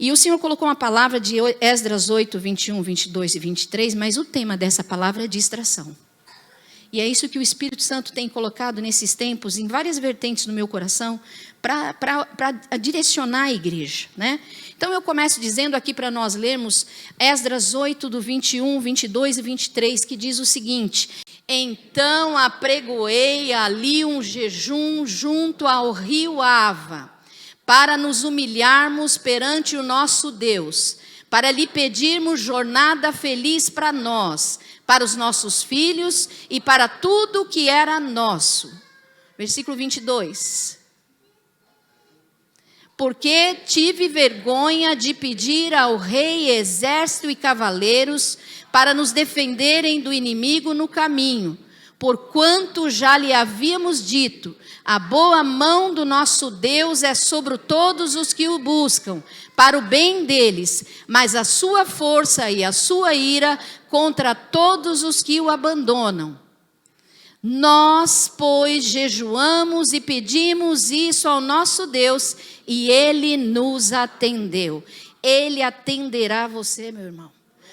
E o Senhor colocou uma palavra de Esdras 8, 21, 22 e 23, mas o tema dessa palavra é distração. E é isso que o Espírito Santo tem colocado nesses tempos, em várias vertentes no meu coração, para direcionar a igreja, né? Então eu começo dizendo aqui para nós lermos Esdras 8, do 21, 22 e 23, que diz o seguinte: então apregoei ali um jejum junto ao rio Ava, para nos humilharmos perante o nosso Deus, para lhe pedirmos jornada feliz para nós, para os nossos filhos e para tudo que era nosso. Versículo 22. Porque tive vergonha de pedir ao rei exército e cavaleiros para nos defenderem do inimigo no caminho, porquanto já lhe havíamos dito: a boa mão do nosso Deus é sobre todos os que o buscam, para o bem deles, mas a sua força e a sua ira contra todos os que o abandonam. Nós, pois, jejuamos e pedimos isso ao nosso Deus, e Ele nos atendeu. Ele atenderá você, meu irmão.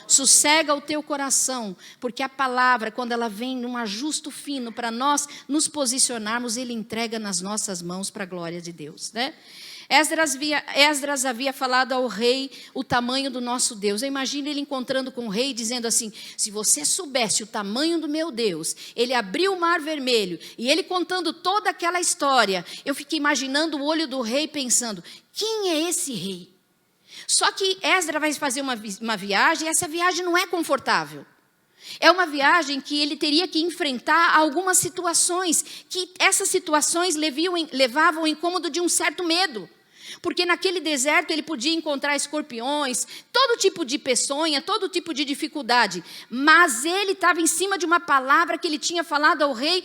Sossega o teu coração, porque a palavra, quando ela vem num ajusto fino para nós nos posicionarmos, Ele entrega nas nossas mãos para a glória de Deus, né? Esdras havia falado ao rei o tamanho do nosso Deus. Eu imagino ele encontrando com o rei, dizendo assim: se você soubesse o tamanho do meu Deus, ele abriu o mar vermelho, e ele contando toda aquela história, eu fiquei imaginando o olho do rei pensando: quem é esse rei? Só que Esdras vai fazer uma viagem, e essa viagem não é confortável. É uma viagem que ele teria que enfrentar algumas situações, que essas situações levavam ao incômodo de um certo medo. Porque naquele deserto ele podia encontrar escorpiões, todo tipo de peçonha, todo tipo de dificuldade. Mas ele estava em cima de uma palavra que ele tinha falado ao rei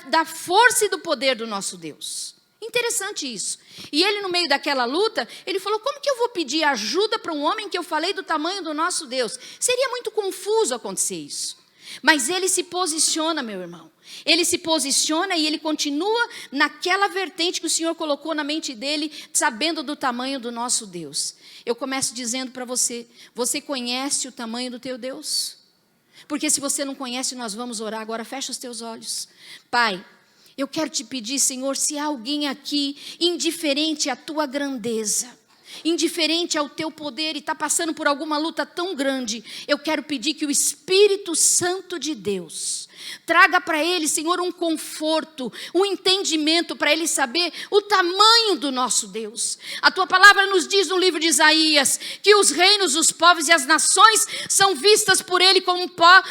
da força e do poder do nosso Deus. Interessante isso. E ele, no meio daquela luta, ele falou: como que eu vou pedir ajuda para um homem que eu falei do tamanho do nosso Deus? Seria muito confuso acontecer isso. Mas ele se posiciona, meu irmão. Ele se posiciona e ele continua naquela vertente que o Senhor colocou na mente dele, sabendo do tamanho do nosso Deus. Eu começo dizendo para você: você conhece o tamanho do teu Deus? Porque se você não conhece, nós vamos orar agora. Fecha os teus olhos. Pai, eu quero te pedir, Senhor, se há alguém aqui indiferente à tua grandeza, indiferente ao teu poder, e está passando por alguma luta tão grande, eu quero pedir que o Espírito Santo de Deus traga para ele, Senhor, um conforto, um entendimento, para ele saber o tamanho do nosso Deus. A tua palavra nos diz no livro de Isaías que os reinos, os povos e as nações são vistas por ele como pó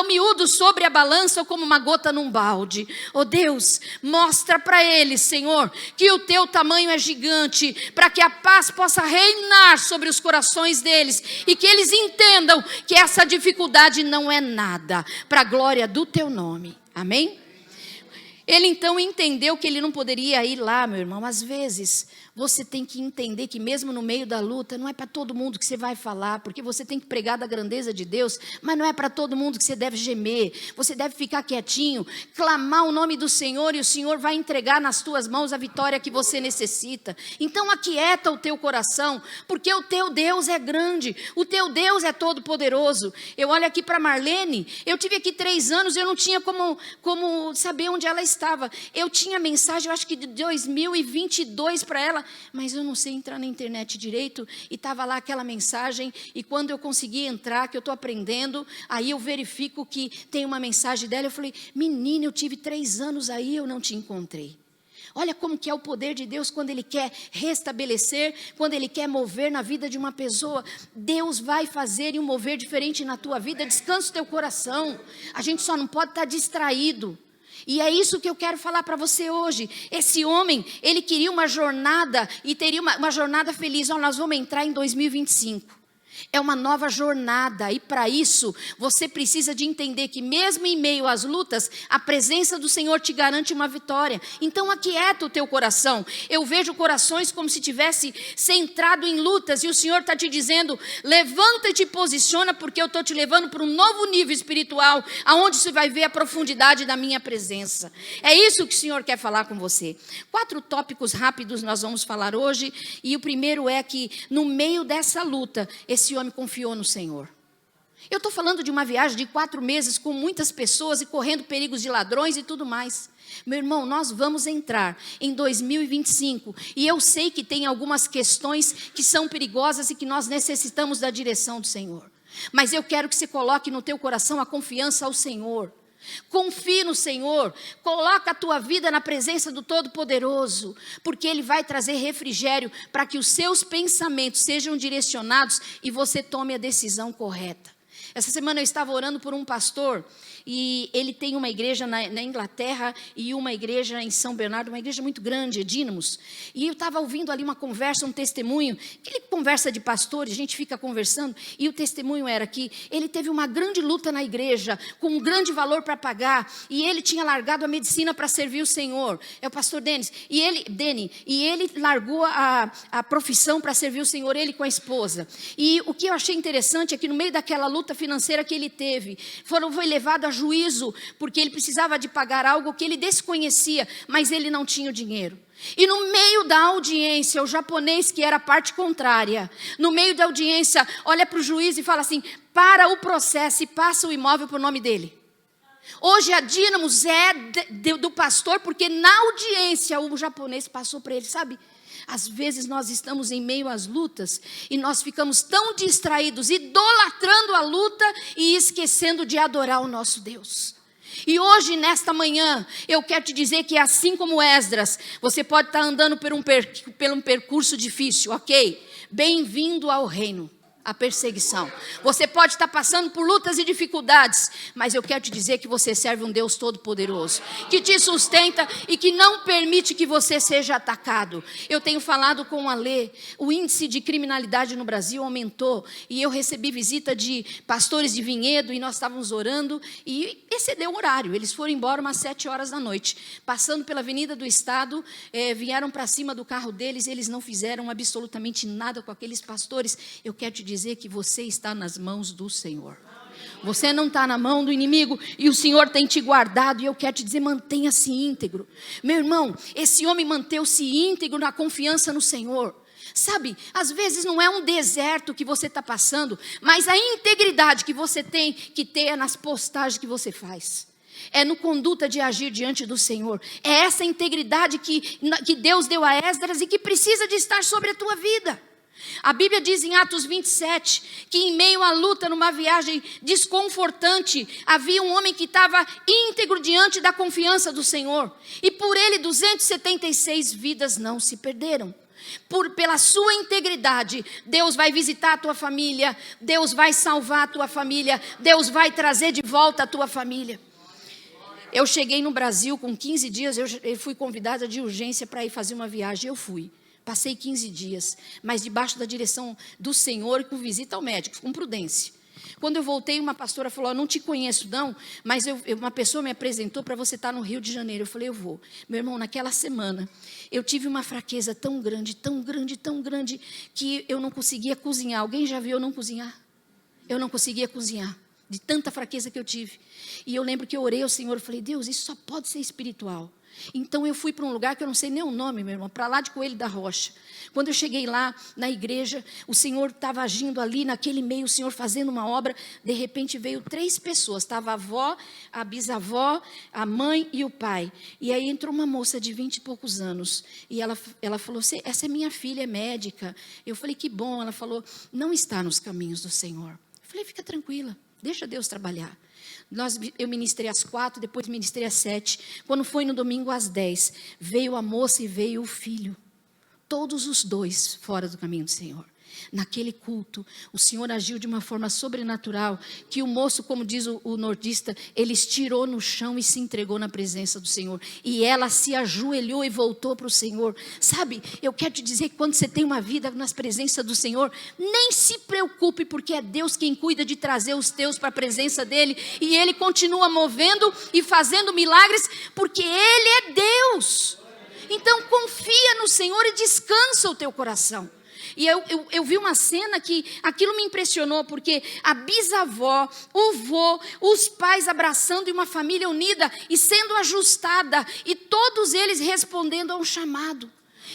miúdo sobre a balança, ou como uma gota num balde. Oh Deus, mostra para ele, Senhor, que o teu tamanho é gigante, para que a paz possa reinar sobre os corações deles, e que eles entendam que essa dificuldade não é nada, para a glória do teu nome. Amém? Ele então entendeu que ele não poderia ir lá, meu irmão. Às vezes você tem que entender que mesmo no meio da luta, não é para todo mundo que você vai falar, porque você tem que pregar da grandeza de Deus, mas não é para todo mundo que você deve gemer. Você deve ficar quietinho, clamar o nome do Senhor, e o Senhor vai entregar nas tuas mãos a vitória que você necessita. Então aquieta o teu coração, porque o teu Deus é grande, o teu Deus é todo poderoso. Eu olho aqui para Marlene, eu tive aqui 3 anos, eu não tinha como saber onde ela estava. Eu tinha mensagem, eu acho que de 2022 para ela, mas eu não sei entrar na internet direito, e estava lá aquela mensagem, e quando eu consegui entrar, que eu estou aprendendo, aí eu verifico que tem uma mensagem dela. Eu falei: menina, eu tive 3 anos aí, eu não te encontrei. Olha como que é o poder de Deus quando Ele quer restabelecer, quando Ele quer mover na vida de uma pessoa. Deus vai fazer um mover diferente na tua vida. Descansa o teu coração. A gente só não pode estar distraído. E é isso que eu quero falar para você hoje. Esse homem, ele queria uma jornada, e teria uma jornada feliz. Nós vamos entrar em 2025. É uma nova jornada, e para isso você precisa de entender que mesmo em meio às lutas, a presença do Senhor te garante uma vitória. Então aquieta o teu coração. Eu vejo corações como se tivesse centrado em lutas, e o Senhor está te dizendo: levanta e te posiciona, porque eu estou te levando para um novo nível espiritual, aonde você vai ver a profundidade da minha presença. É isso que o Senhor quer falar com você. 4 tópicos rápidos nós vamos falar hoje, e o primeiro é que no meio dessa luta, esse homem confiou no Senhor. Eu estou falando de uma viagem de 4 meses com muitas pessoas e correndo perigos de ladrões e tudo mais. Meu irmão, nós vamos entrar em 2025 e eu sei que tem algumas questões que são perigosas e que nós necessitamos da direção do Senhor. Mas eu quero que você coloque no teu coração a confiança ao Senhor. Confie no Senhor, coloca a tua vida na presença do Todo-Poderoso, porque Ele vai trazer refrigério para que os seus pensamentos sejam direcionados e você tome a decisão correta. Essa semana eu estava orando por um pastor, e ele tem uma igreja na Inglaterra e uma igreja em São Bernardo, uma igreja muito grande, Dínamos. E eu estava ouvindo ali uma conversa, um testemunho, aquele conversa de pastores, a gente fica conversando, e o testemunho era que ele teve uma grande luta na igreja, com um grande valor para pagar, e ele tinha largado a medicina para servir o Senhor. É o pastor Denis, e ele largou a profissão para servir o Senhor, ele com a esposa. E o que eu achei interessante é que no meio daquela luta financeira que ele teve, foi levado a juízo, porque ele precisava de pagar algo que ele desconhecia, mas ele não tinha o dinheiro. E no meio da audiência, o japonês, que era a parte contrária, no meio da audiência, olha para o juiz e fala assim: para o processo e passa o imóvel para o nome dele. Hoje a Dínamos é do pastor, porque na audiência o japonês passou para ele, sabe? Às vezes nós estamos em meio às lutas e nós ficamos tão distraídos, idolatrando a luta e esquecendo de adorar o nosso Deus. E hoje, nesta manhã, eu quero te dizer que assim como Esdras, você pode estar andando por um percurso difícil, ok? Bem-vindo ao reino. A perseguição. Você pode estar passando por lutas e dificuldades, mas eu quero te dizer que você serve um Deus todo-poderoso, que te sustenta e que não permite que você seja atacado. Eu tenho falado com a Lê, o índice de criminalidade no Brasil aumentou, e eu recebi visita de pastores de Vinhedo, e nós estávamos orando, e excedeu o horário, eles foram embora umas 7 horas da noite, passando pela Avenida do Estado, vieram para cima do carro deles, eles não fizeram absolutamente nada com aqueles pastores. Eu quero te dizer que você está nas mãos do Senhor. Você não está na mão do inimigo, e o Senhor tem te guardado, e eu quero te dizer, mantenha-se íntegro. Meu irmão, esse homem manteve-se íntegro na confiança no Senhor. Sabe, às vezes não é um deserto que você está passando, mas a integridade que você tem que ter é nas postagens que você faz. É no conduta de agir diante do Senhor. É essa integridade que Deus deu a Esdras e que precisa de estar sobre a tua vida. A Bíblia diz em Atos 27, que em meio à luta, numa viagem desconfortante, havia um homem que estava íntegro diante da confiança do Senhor. E por ele 276 vidas não se perderam. Pela sua integridade, Deus vai visitar a tua família, Deus vai salvar a tua família, Deus vai trazer de volta a tua família. Eu cheguei no Brasil com 15 dias, eu fui convidada de urgência para ir fazer uma viagem, eu fui. Passei 15 dias, mas debaixo da direção do Senhor e com visita ao médico, com prudência. Quando eu voltei, uma pastora falou: não te conheço não, mas uma pessoa me apresentou para você estar no Rio de Janeiro. Eu falei: eu vou. Meu irmão, naquela semana, eu tive uma fraqueza tão grande, tão grande, tão grande, que eu não conseguia cozinhar. Alguém já viu eu não cozinhar? Eu não conseguia cozinhar, de tanta fraqueza que eu tive. E eu lembro que eu orei ao Senhor, eu falei: Deus, isso só pode ser espiritual. Então eu fui para um lugar que eu não sei nem o nome, meu irmão, para lá de Coelho da Rocha. Quando eu cheguei lá na igreja, o Senhor estava agindo ali naquele meio, o Senhor fazendo uma obra. De repente veio 3 pessoas, estava a avó, a bisavó, a mãe e o pai. E aí entrou uma moça de 20 e poucos anos, e ela falou: essa é minha filha, é médica. Eu falei: que bom. Ela falou: não está nos caminhos do Senhor. Eu falei: fica tranquila, deixa Deus trabalhar. Eu ministrei às 4, depois ministrei às 7. Quando foi no domingo às 10, veio a moça e veio o filho. Todos os 2 fora do caminho do Senhor. Naquele culto, o Senhor agiu de uma forma sobrenatural, que o moço, como diz o nordista, ele estirou no chão e se entregou na presença do Senhor. E ela se ajoelhou e voltou para o Senhor. Sabe, eu quero te dizer que quando você tem uma vida nas presenças do Senhor, nem se preocupe, porque é Deus quem cuida de trazer os teus para a presença dEle. E Ele continua movendo e fazendo milagres, porque Ele é Deus. Então confia no Senhor e descansa o teu coração. E eu vi uma cena que aquilo me impressionou, porque a bisavó, o vô, os pais abraçando e uma família unida e sendo ajustada, e todos eles respondendo a um chamado.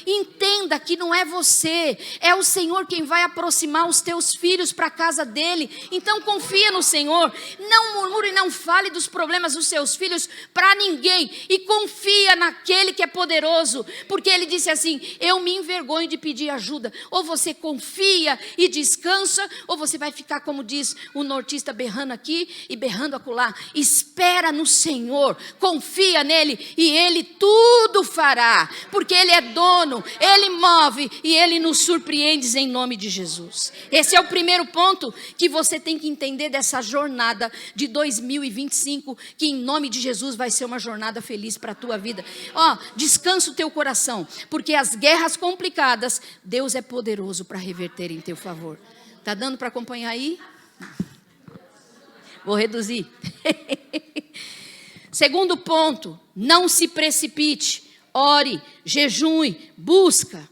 Entenda que não é você, é o Senhor quem vai aproximar os teus filhos para a casa dEle. Então confia no Senhor, não murmure, não fale dos problemas dos seus filhos para ninguém, e confia naquele que é poderoso, porque Ele disse assim: eu me envergonho de pedir ajuda. Ou você confia e descansa, ou você vai ficar, como diz o nortista, berrando aqui e berrando acolá. Espera no Senhor, confia nele e Ele tudo fará, porque Ele é dono, Ele move e Ele nos surpreende em nome de Jesus. Esse é o primeiro ponto que você tem que entender dessa jornada de 2025, que em nome de Jesus vai ser uma jornada feliz para a tua vida. Descansa o teu coração, porque as guerras complicadas, Deus é poderoso para reverter em teu favor. Tá dando para acompanhar aí? Vou reduzir. Segundo ponto, não se precipite. Ore, jejue, busca.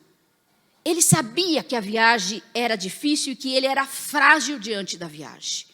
Ele sabia que a viagem era difícil e que ele era frágil diante da viagem.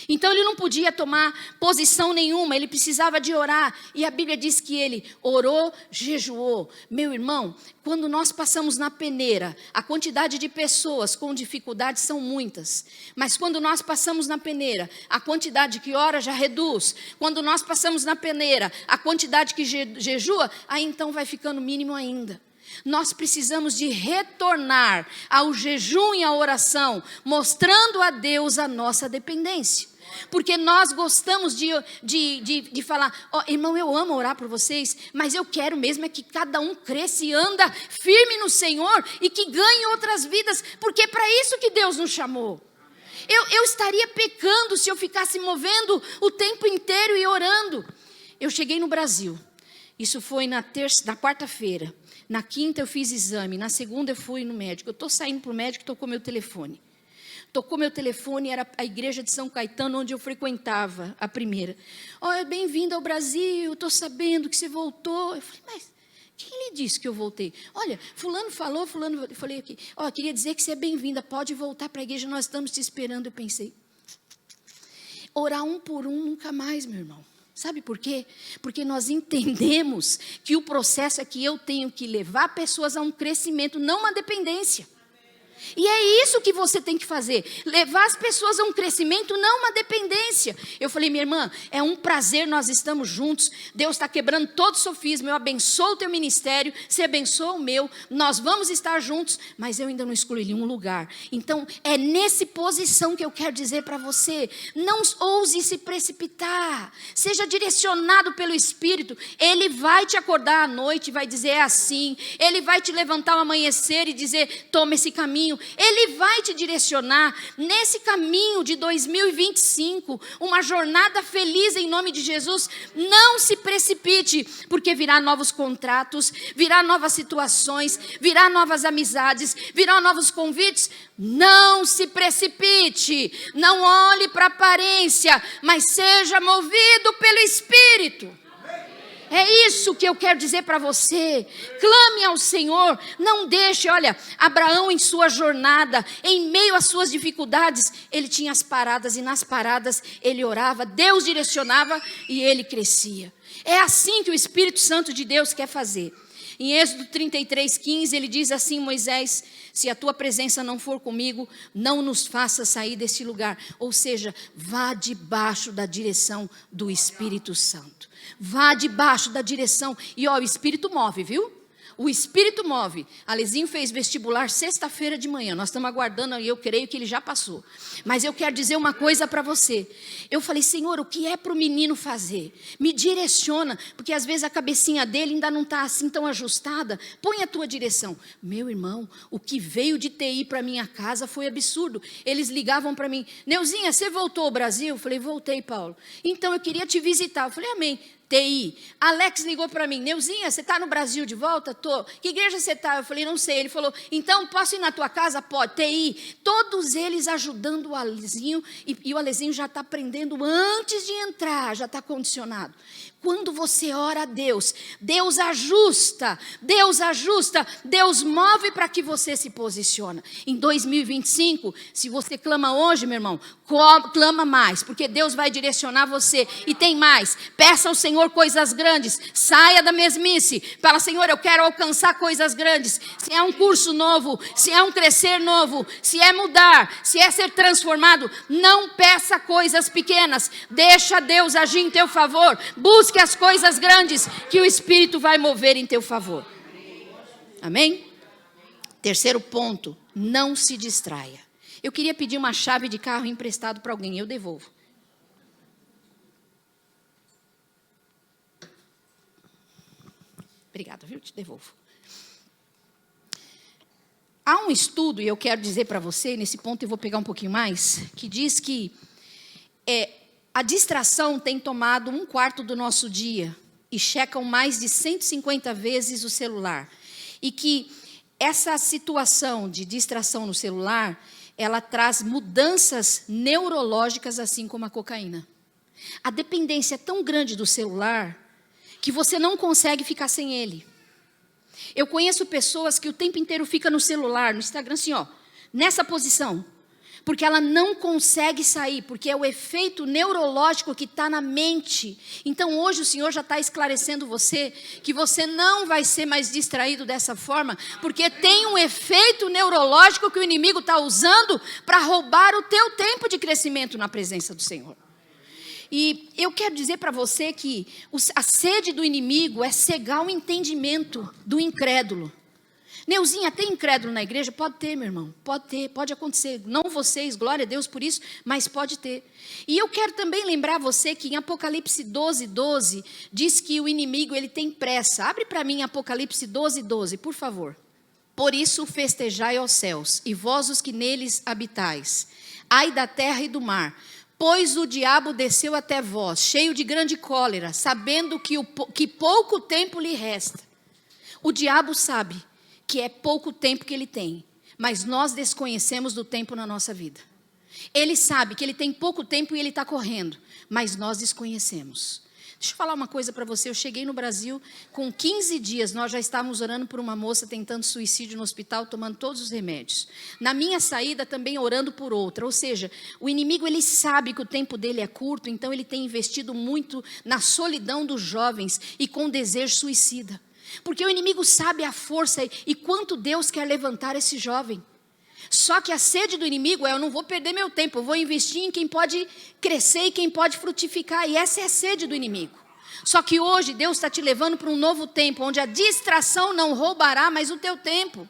Então ele não podia tomar posição nenhuma, ele precisava de orar. E a Bíblia diz que ele orou, jejuou. Meu irmão, quando nós passamos na peneira, a quantidade de pessoas com dificuldades são muitas. Mas quando nós passamos na peneira, a quantidade que ora já reduz. Quando nós passamos na peneira, a quantidade que jejua, aí então vai ficando mínimo ainda. Nós precisamos de retornar ao jejum e à oração, mostrando a Deus a nossa dependência. Porque nós gostamos de falar: irmão, eu amo orar por vocês, mas eu quero mesmo é que cada um cresça e anda firme no Senhor e que ganhe outras vidas, porque é para isso que Deus nos chamou. Eu estaria pecando se eu ficasse movendo o tempo inteiro e orando. Eu cheguei no Brasil, isso foi na quarta-feira. Na quinta eu fiz exame, na segunda eu fui no médico. Eu estou saindo para o médico e tocou meu telefone. Tocou meu telefone, era a igreja de São Caetano, onde eu frequentava, a primeira. Bem-vindo ao Brasil, estou sabendo que você voltou. Eu falei, mas quem lhe disse que eu voltei? Olha, fulano falou, eu falei aqui, queria dizer que você é bem-vinda, pode voltar para a igreja, nós estamos te esperando. Eu pensei, orar um por um nunca mais, meu irmão. Sabe por quê? Porque nós entendemos que o processo é que eu tenho que levar pessoas a um crescimento, não uma dependência. E é isso que você tem que fazer, levar as pessoas a um crescimento, não uma dependência. Eu falei, minha irmã, é um prazer, nós estamos juntos, Deus está quebrando todo o sofisma, eu abençoo o teu ministério, você abençoa o meu, nós vamos estar juntos, mas eu ainda não escolhi um lugar. Então, é nessa posição que eu quero dizer para você, não ouse se precipitar, seja direcionado pelo Espírito. Ele vai te acordar à noite e vai dizer, é assim. Ele vai te levantar ao amanhecer e dizer, toma esse caminho. Ele vai te direcionar nesse caminho de 2025, uma jornada feliz em nome de Jesus. Não se precipite, porque virá novos contratos, virá novas situações, virá novas amizades, virá novos convites. Não se precipite, não olhe para a aparência, mas seja movido pelo Espírito. É isso que eu quero dizer para você. Clame ao Senhor, não deixe. Olha, Abraão em sua jornada, em meio às suas dificuldades, ele tinha as paradas, e nas paradas ele orava, Deus direcionava e ele crescia. É assim que o Espírito Santo de Deus quer fazer. Em Êxodo 33:15, ele diz assim, Moisés, se a tua presença não for comigo, não nos faça sair desse lugar. Ou seja, vá debaixo da direção do Espírito Santo. Vá debaixo da direção. E o Espírito move, viu? o Espírito move. Alezinho fez vestibular sexta-feira de manhã. Nós estamos aguardando e eu creio que ele já passou. Mas eu quero dizer uma coisa para você. Eu falei, Senhor, o que é para o menino fazer? Me direciona, porque às vezes a cabecinha dele ainda não está assim tão ajustada. Põe a tua direção. Meu irmão, o que veio de TI para minha casa foi absurdo. Eles ligavam para mim, Neuzinha, você voltou ao Brasil? Eu falei, voltei, Paulo. Então eu queria te visitar. Eu falei, amém. TI. Alex ligou para mim, Neuzinha, você está no Brasil de volta? Tô. Que igreja você está? Eu falei, não sei. Ele falou, então posso ir na tua casa? Pode. TI. Todos eles ajudando o Alezinho, e o Alezinho já está aprendendo antes de entrar, já está condicionado. Quando você ora a Deus, Deus ajusta, Deus move para que você se posicione. Em 2025, se você clama hoje, meu irmão, clama mais, porque Deus vai direcionar você. E tem mais, peça ao Senhor coisas grandes, saia da mesmice, fala, Senhor, eu quero alcançar coisas grandes. Se é um curso novo, se é um crescer novo, se é mudar, se é ser transformado, não peça coisas pequenas, deixa Deus agir em teu favor, busque as coisas grandes que o Espírito vai mover em teu favor. Amém? Terceiro ponto, não se distraia. Eu queria pedir uma chave de carro emprestado para alguém, eu devolvo. Obrigada, viu? Te devolvo. Há um estudo, e eu quero dizer para você, nesse ponto eu vou pegar um pouquinho mais, que diz que a distração tem tomado 1/4 do nosso dia e checam mais de 150 vezes o celular. E que essa situação de distração no celular, ela traz mudanças neurológicas, assim como a cocaína. A dependência é tão grande do celular que você não consegue ficar sem ele. Eu conheço pessoas que o tempo inteiro ficam no celular, no Instagram, assim, ó, nessa posição. Porque ela não consegue sair, porque é o efeito neurológico que está na mente. Então hoje o Senhor já está esclarecendo você, que você não vai ser mais distraído dessa forma, porque tem um efeito neurológico que o inimigo está usando para roubar o teu tempo de crescimento na presença do Senhor. E eu quero dizer para você que a sede do inimigo é cegar o entendimento do incrédulo. Neuzinha, tem incrédulo na igreja? Pode ter, meu irmão, pode ter, pode acontecer. Não vocês, glória a Deus por isso, mas pode ter. E eu quero também lembrar você que em Apocalipse 12:12, diz que o inimigo ele tem pressa. Abre para mim Apocalipse 12:12, por favor. Por isso festejai aos céus, e vós os que neles habitais. Ai da terra e do mar, pois o diabo desceu até vós, cheio de grande cólera, sabendo que pouco tempo lhe resta. O diabo sabe que é pouco tempo que ele tem, mas nós desconhecemos do tempo na nossa vida. Ele sabe que ele tem pouco tempo e ele está correndo, mas nós desconhecemos. Deixa eu falar uma coisa para você, eu cheguei no Brasil, com 15 dias, nós já estávamos orando por uma moça tentando suicídio no hospital, tomando todos os remédios. Na minha saída, também orando por outra, ou seja, o inimigo ele sabe que o tempo dele é curto, então ele tem investido muito na solidão dos jovens e com desejo suicida. Porque o inimigo sabe a força e quanto Deus quer levantar esse jovem. Só que a sede do inimigo é, eu não vou perder meu tempo, eu vou investir em quem pode crescer e quem pode frutificar. E essa é a sede do inimigo. Só que hoje Deus está te levando para um novo tempo, onde a distração não roubará mais o teu tempo.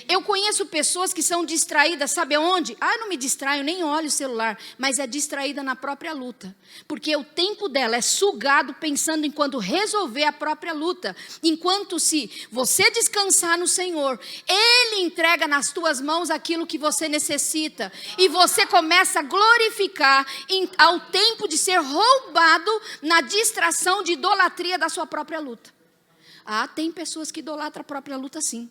Eu conheço pessoas que são distraídas, sabe aonde? Não me distraio, nem olho o celular, mas é distraída na própria luta. Porque o tempo dela é sugado pensando em quando resolver a própria luta. Enquanto se você descansar no Senhor, Ele entrega nas tuas mãos aquilo que você necessita. E você começa a glorificar ao tempo de ser roubado na distração de idolatria da sua própria luta. Tem pessoas que idolatram a própria luta sim.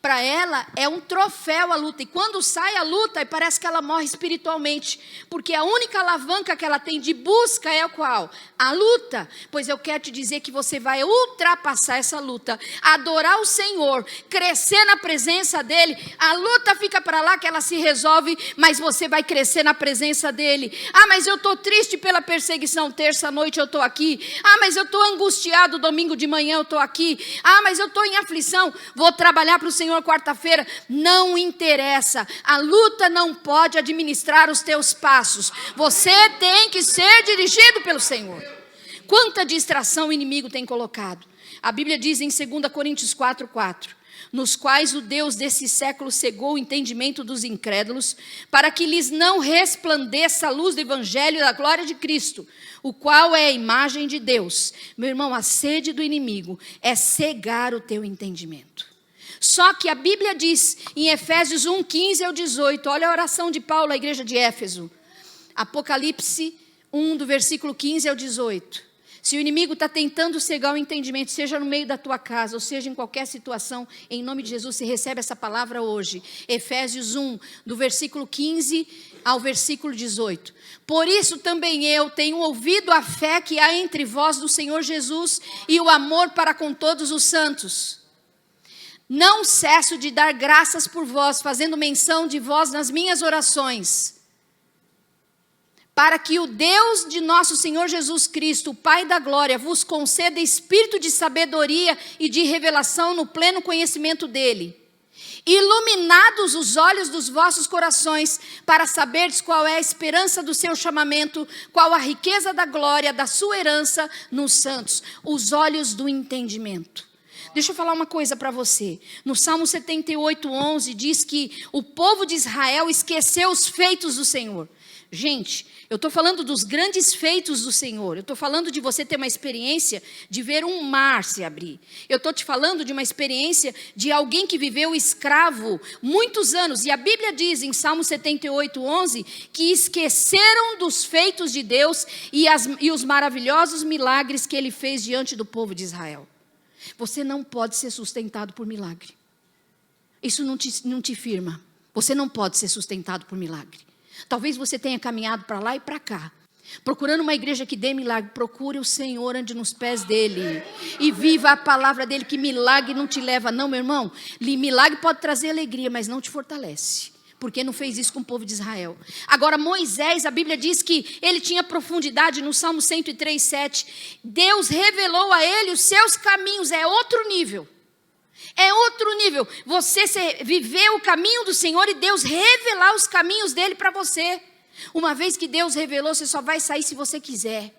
Para ela é um troféu a luta. E quando sai a luta, parece que ela morre espiritualmente. Porque a única alavanca que ela tem de busca é qual? A luta. Pois eu quero te dizer que você vai ultrapassar essa luta. Adorar o Senhor. Crescer na presença dEle. A luta fica para lá que ela se resolve. Mas você vai crescer na presença dEle. Mas eu estou triste pela perseguição. Terça-noite eu estou aqui. Mas eu estou angustiado. Domingo de manhã eu estou aqui. Mas eu estou em aflição. Vou trabalhar para o Senhor quarta-feira, não interessa, a luta não pode administrar os teus passos, você tem que ser dirigido pelo Senhor. Quanta distração o inimigo tem colocado, A Bíblia diz em 2 Coríntios 4:4, nos quais o Deus desse século cegou o entendimento dos incrédulos, para que lhes não resplandeça a luz do evangelho da glória de Cristo, o qual é a imagem de Deus. Meu irmão, a sede do inimigo é cegar o teu entendimento. Só que a Bíblia diz em Efésios 1:15-18, olha a oração de Paulo à igreja de Éfeso. Apocalipse 1, do versículo 15-18. Se o inimigo está tentando cegar o entendimento, seja no meio da tua casa, ou seja em qualquer situação, em nome de Jesus, você recebe essa palavra hoje. Efésios 1, do versículo 15 ao versículo 18. Por isso também eu tenho ouvido a fé que há entre vós do Senhor Jesus e o amor para com todos os santos. Não cesso de dar graças por vós, fazendo menção de vós nas minhas orações, para que o Deus de nosso Senhor Jesus Cristo, o Pai da glória, vos conceda espírito de sabedoria e de revelação no pleno conhecimento dele, iluminados os olhos dos vossos corações, para saberdes qual é a esperança do seu chamamento, qual a riqueza da glória da sua herança nos santos, os olhos do entendimento. Deixa eu falar uma coisa para você. No Salmo 78:11 diz que o povo de Israel esqueceu os feitos do Senhor. Gente, eu estou falando dos grandes feitos do Senhor. Eu estou falando de você ter uma experiência de ver um mar se abrir. Eu estou te falando de uma experiência de alguém que viveu escravo muitos anos. E a Bíblia diz em Salmo 78:11 que esqueceram dos feitos de Deus e os maravilhosos milagres que ele fez diante do povo de Israel. Você não pode ser sustentado por milagre. Isso não te firma. Você não pode ser sustentado por milagre. Talvez você tenha caminhado para lá e para cá, procurando uma igreja que dê milagre. Procure o Senhor, ande nos pés dele e viva a palavra dele, que milagre não te leva não, meu irmão. Milagre pode trazer alegria, mas não te fortalece, porque não fez isso com o povo de Israel. Agora Moisés, a Bíblia diz que ele tinha profundidade. No Salmo 103:7, Deus revelou a ele os seus caminhos. É outro nível. É outro nível. Você viver o caminho do Senhor e Deus revelar os caminhos dele para você. Uma vez que Deus revelou, você só vai sair se você quiser.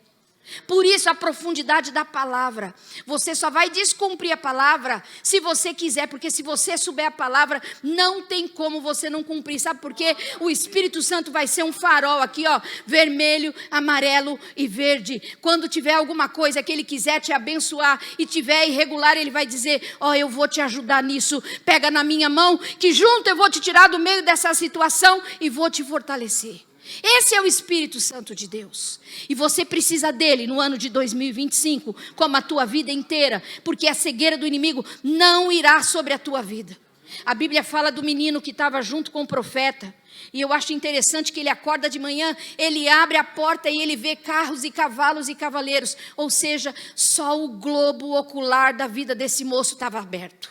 Por isso a profundidade da palavra. Você só vai descumprir a palavra se você quiser, porque se você souber a palavra, não tem como você não cumprir. Sabe por quê? O Espírito Santo vai ser um farol aqui, ó, vermelho, amarelo e verde. Quando tiver alguma coisa que ele quiser te abençoar e tiver irregular, ele vai dizer: ó, eu vou te ajudar nisso. Pega na minha mão, que junto eu vou te tirar do meio dessa situação e vou te fortalecer. Esse é o Espírito Santo de Deus. E você precisa dele no ano de 2025, como a tua vida inteira, porque a cegueira do inimigo não irá sobre a tua vida. A Bíblia fala do menino que estava junto com o profeta. E eu acho interessante que ele acorda de manhã, ele abre a porta e ele vê carros e cavalos e cavaleiros. Ou seja, só o globo ocular da vida desse moço estava aberto.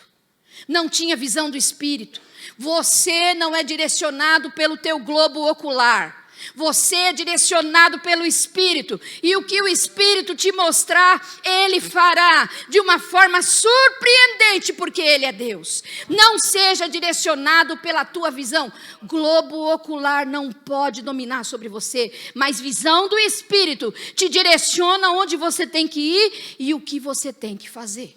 Não tinha visão do Espírito. Você não é direcionado pelo teu globo ocular. Você é direcionado pelo Espírito, e o que o Espírito te mostrar, Ele fará de uma forma surpreendente, porque Ele é Deus. Não seja direcionado pela tua visão. Globo ocular não pode dominar sobre você, mas visão do Espírito te direciona onde você tem que ir e o que você tem que fazer.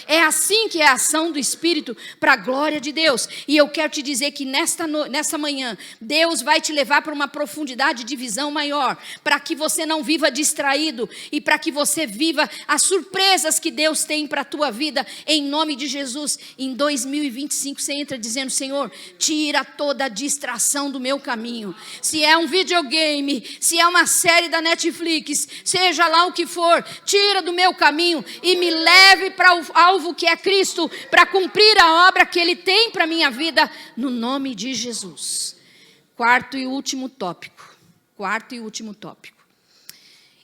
É assim que é a ação do Espírito para a glória de Deus. E eu quero te dizer que nessa manhã, Deus vai te levar para uma profundidade de visão maior, para que você não viva distraído e para que você viva as surpresas que Deus tem para a tua vida, em nome de Jesus. Em 2025 você entra dizendo: Senhor, tira toda a distração do meu caminho. Se é um videogame, se é uma série da Netflix, seja lá o que for, tira do meu caminho e me leve para o alvo que é Cristo, para cumprir a obra que Ele tem para a minha vida, no nome de Jesus. Quarto e último tópico.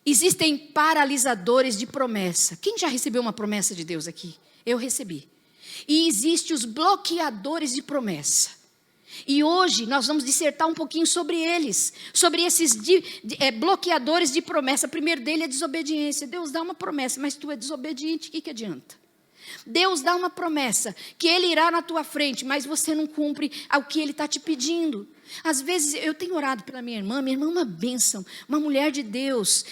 Existem paralisadores de promessa. Quem já recebeu uma promessa de Deus aqui? Eu recebi. E existem os bloqueadores de promessa. E hoje nós vamos dissertar um pouquinho sobre eles, sobre esses bloqueadores de promessa. O primeiro dele é desobediência. Deus dá uma promessa, mas tu é desobediente, o que adianta? Deus dá uma promessa, que Ele irá na tua frente, mas você não cumpre ao que Ele está te pedindo. Às vezes eu tenho orado pela minha irmã é uma bênção, uma mulher de Deus,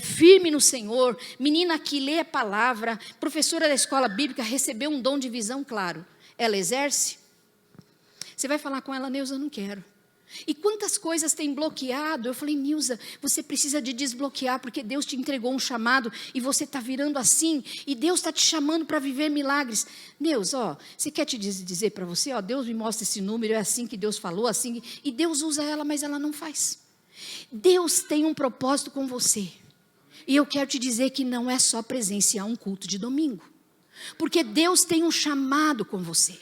firme no Senhor, menina que lê a palavra, professora da escola bíblica, recebeu um dom de visão claro. Ela exerce? Você vai falar com ela: Neuza, eu não quero. E quantas coisas tem bloqueado? Eu falei: Nilza, você precisa de desbloquear, porque Deus te entregou um chamado e você está virando assim, e Deus está te chamando para viver milagres. Neuza, você quer te dizer para você, Deus me mostra esse número, é assim que Deus falou, assim, e Deus usa ela, mas ela não faz. Deus tem um propósito com você, e eu quero te dizer que não é só presenciar um culto de domingo, porque Deus tem um chamado com você.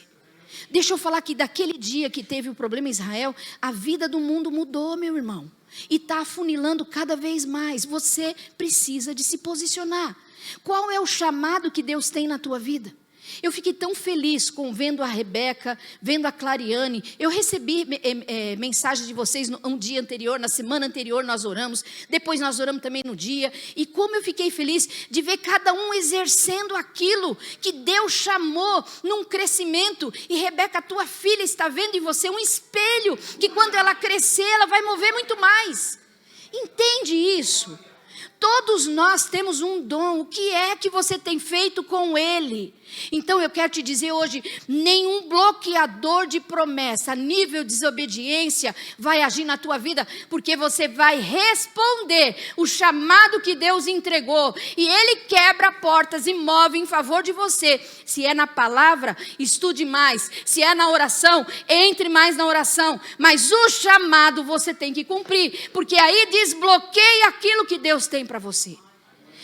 Deixa eu falar que daquele dia que teve o problema em Israel, a vida do mundo mudou, meu irmão. E está afunilando cada vez mais. Você precisa de se posicionar. Qual é o chamado que Deus tem na tua vida? Eu fiquei tão feliz vendo a Rebeca, vendo a Clariane. Eu recebi mensagens de vocês um dia anterior, na semana anterior nós oramos. Depois nós oramos também no dia. E como eu fiquei feliz de ver cada um exercendo aquilo que Deus chamou num crescimento. E Rebeca, tua filha, está vendo em você um espelho, que quando ela crescer, ela vai mover muito mais. Entende isso? Todos nós temos um dom. O que é que você tem feito com ele? Então eu quero te dizer hoje, nenhum bloqueador de promessa, nível de desobediência, vai agir na tua vida, porque você vai responder o chamado que Deus entregou, e ele quebra portas e move em favor de você. Se é na palavra, estude mais. Se é na oração, entre mais na oração. Mas o chamado você tem que cumprir, porque aí desbloqueia aquilo que Deus tem para você.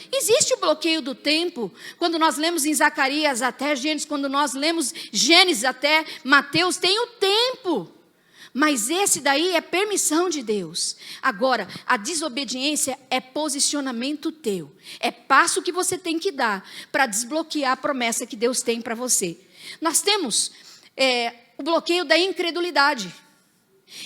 Existe o bloqueio do tempo, quando nós lemos em Zacarias até Gênesis, quando nós lemos Gênesis até Mateus, tem o tempo. Mas esse daí é permissão de Deus. Agora, a desobediência é posicionamento teu. É passo que você tem que dar para desbloquear a promessa que Deus tem para você. Nós temos o bloqueio da incredulidade.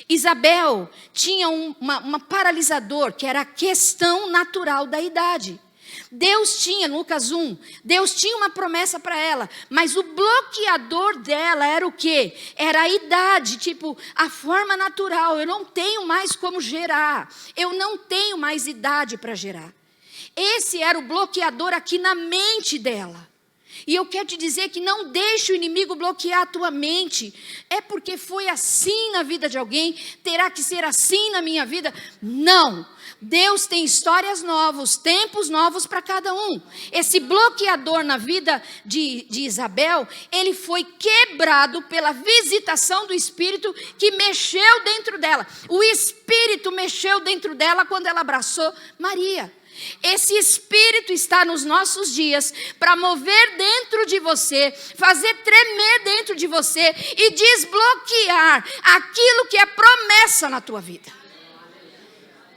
Isabel tinha uma paralisador, que era a questão natural da idade. Deus tinha, Lucas 1, Deus tinha uma promessa para ela, mas o bloqueador dela era o quê? Era a idade, tipo, a forma natural. Eu não tenho mais como gerar, eu não tenho mais idade para gerar. Esse era o bloqueador aqui na mente dela. E eu quero te dizer que não deixe o inimigo bloquear a tua mente. É porque foi assim na vida de alguém, terá que ser assim na minha vida? Não. Deus tem histórias novas, tempos novos para cada um. Esse bloqueador na vida de Isabel, ele foi quebrado pela visitação do Espírito que mexeu dentro dela. O Espírito mexeu dentro dela quando ela abraçou Maria. Esse Espírito está nos nossos dias para mover dentro de você, fazer tremer dentro de você e desbloquear aquilo que é promessa na tua vida.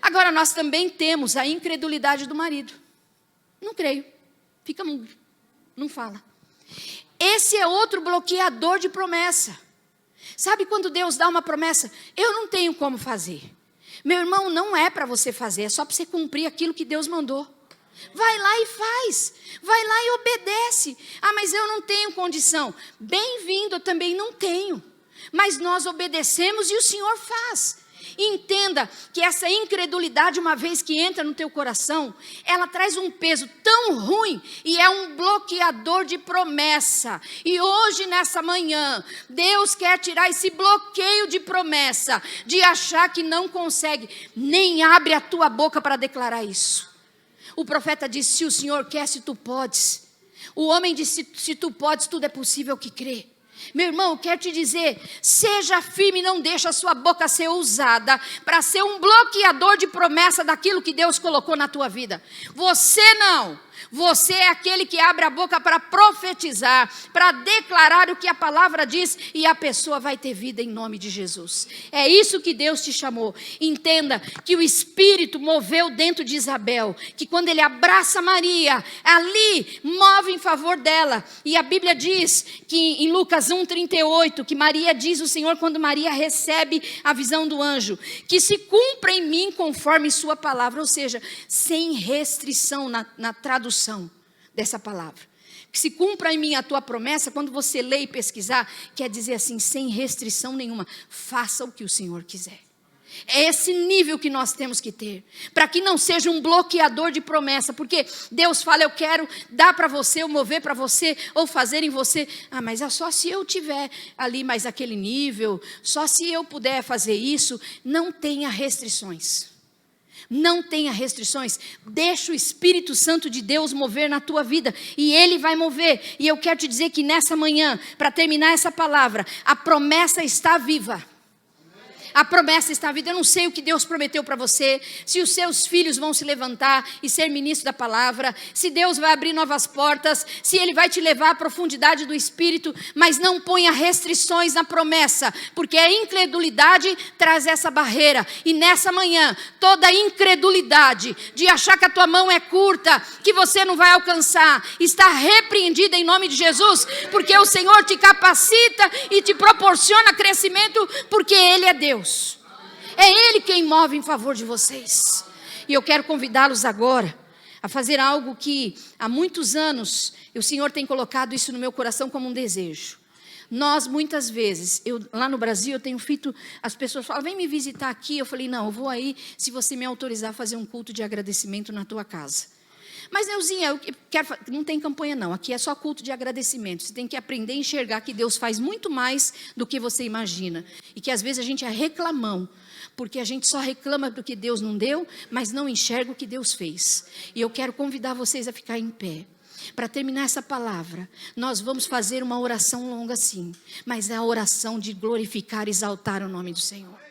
Agora nós também temos a incredulidade do marido. Não creio, fica mudo, não fala. Esse é outro bloqueador de promessa. Sabe quando Deus dá uma promessa? Eu não tenho como fazer. Meu irmão, não é para você fazer, é só para você cumprir aquilo que Deus mandou. Vai lá e faz, vai lá e obedece. Ah, mas eu não tenho condição. Bem-vindo, eu também não tenho. Mas nós obedecemos e o Senhor faz. Entenda que essa incredulidade, uma vez que entra no teu coração, ela traz um peso tão ruim e é um bloqueador de promessa. E hoje, nessa manhã, Deus quer tirar esse bloqueio de promessa, de achar que não consegue, nem abre a tua boca para declarar isso. O profeta disse: se o Senhor quer, se tu podes. O homem disse: se tu podes, tudo é possível que crê. Meu irmão, eu quero te dizer, seja firme, não deixe a sua boca ser usada para ser um bloqueador de promessa daquilo que Deus colocou na tua vida. Você não. Você é aquele que abre a boca para profetizar, para declarar o que a palavra diz, e a pessoa vai ter vida em nome de Jesus. É isso que Deus te chamou. Entenda que o Espírito moveu dentro de Isabel, que quando ele abraça Maria, ali move em favor dela. E a Bíblia diz que em Lucas 1:38, que Maria diz o Senhor, quando Maria recebe a visão do anjo, que se cumpra em mim conforme sua palavra, ou seja, sem restrição na tradução dessa palavra. que se cumpra em mim a tua promessa, quando você lê e pesquisar, quer dizer assim, sem restrição nenhuma, faça o que o Senhor quiser. É esse nível que nós temos que ter, para que não seja um bloqueador de promessa, porque Deus fala, eu quero dar para você, ou mover para você, ou fazer em você. Mas é só se eu tiver ali mais aquele nível, só se eu puder fazer isso. Não tenha restrições. Não tenha restrições. Deixa o Espírito Santo de Deus mover na tua vida, e Ele vai mover. E eu quero te dizer que nessa manhã, para terminar essa palavra, a promessa está viva. A promessa está viva. Eu não sei o que Deus prometeu para você, se os seus filhos vão se levantar e ser ministro da palavra, se Deus vai abrir novas portas, se Ele vai te levar à profundidade do Espírito, mas não ponha restrições na promessa, porque a incredulidade traz essa barreira. E nessa manhã, toda a incredulidade de achar que a tua mão é curta, que você não vai alcançar, está repreendida em nome de Jesus, porque o Senhor te capacita e te proporciona crescimento, porque Ele é Deus. É Ele quem move em favor de vocês. E eu quero convidá-los agora a fazer algo que há muitos anos o Senhor tem colocado isso no meu coração como um desejo. Nós muitas vezes, lá no Brasil eu tenho feito, as pessoas falam, vem me visitar aqui. Eu falei, não, eu vou aí se você me autorizar a fazer um culto de agradecimento na tua casa. Mas Neuzinha, eu quero, não tem campanha não, aqui é só culto de agradecimento. Você tem que aprender a enxergar que Deus faz muito mais do que você imagina. E que às vezes a gente é reclamão, porque a gente só reclama do que Deus não deu, mas não enxerga o que Deus fez. E eu quero convidar vocês a ficar em pé. Para terminar essa palavra, nós vamos fazer uma oração longa sim, mas é a oração de glorificar e exaltar o nome do Senhor.